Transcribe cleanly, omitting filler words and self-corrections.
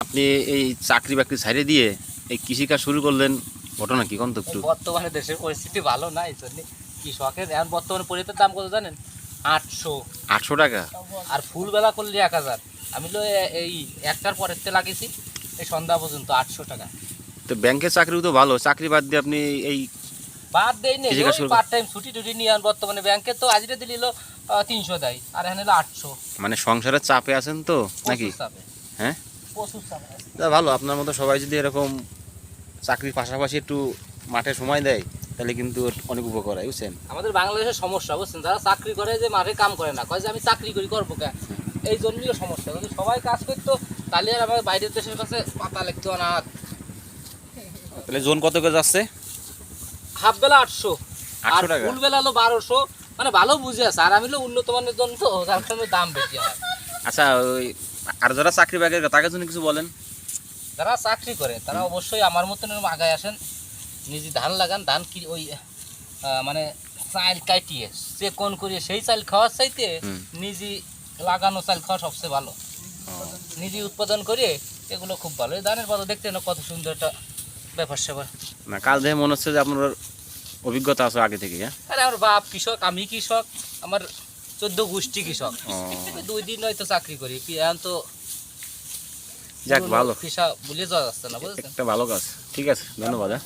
আপনি এই চাকরি বাকরি ছাইড়ে দিয়ে এই কৃষিকাজ শুরু করলেন, ঘটনা কি কোন তো একটু? বর্তমানে দেশের পরিস্থিতি ভালো না, এই জন্য কৃষকের এখন বর্তমানে পরিতের দাম কত জানেন? 800। 800 টাকা? আর ফুলবেলা করলে 1000। আমি তো এই একটার পরের তে লাগিয়েছি, এই সন্ধ্যা পর্যন্ত 800 টাকা। তো ব্যাংকের চাকরিও তো ভালো, চাকরি বাদ দিয়ে আপনি এই বাদ দেই নেই, কৃষিকাজ ওই শুরু পার্ট টাইম ছুটি টুটি নিয়ে আন। বর্তমানে ব্যাংকে তো হাজিরা দিল 300 দেয়, আর এখানে হলো 800। মানে সংসারের চাপে আছেন তো নাকি? প্রচুর চাপে, হ্যাঁ, প্রচুর চাপে আছে। তা ভালো। আপনার মতো সবাই যদি এরকম চাকরির পাশাপাশি একটু মাঠে সময় দেয় তাহলে কিন্তু অনেক উপকার হয়, বুঝছেন? আমাদের বাংলাদেশের সমস্যা বুঝছেন, যারা চাকরি করে যে মাঠে কাম করে না, কয় যে আমি চাকরি করি, করবো কে? এই জন্যই সমস্যা। যদি সবাই কাজ করতো তাহলে আর আমাদের বাইরের দেশের কাছে পাতা লিখতো না। তাহলে জোন কত করে যাচ্ছে? হাফ বেলা 800, আর 800 টাকা? ফুল বেলা হলো 1200। মানে ভালো বুঝে আছে, আর আমি হলো উন্নত মানের জন্য তো, যার কারণে দাম বেশি হয়। আচ্ছা, ওই আর যারা চাকরি বাকরি করে তাদের জন্য কিছু বলেন। যারা চাকরি করে তারা অবশ্যই আমার মতন এরকম আগায় আসেন, নিজে ধান লাগান। ধান কি ওই মানে চাল কাটিয়ে সে কোন করিয়ে সেই চাল খাওয়ার চাইতে নিজে লাগানো চাল খাওয়া সবচেয়ে ভালো। নিজে উৎপাদন করে এগুলো খুব ভালো। এই ধানের পাতা দেখতে না কত সুন্দর একটা ব্যাপার স্যাপার। না, কাল দেখে মনে হচ্ছে যে আপনার অভিজ্ঞতা আছে আগে থেকে। হ্যাঁ, আরে আমার বাপ কৃষক, আমি কৃষক, আমার 14 গোষ্ঠী কৃষক। ও, 2 দিন হয়তো চাকরি করি, এখন তো যাক ভালো, কৃষক বলে যাওয়া যাচ্ছে না, বুঝেছেন? একটা ভালো কাজ। ঠিক আছে, ধন্যবাদ। হ্যাঁ।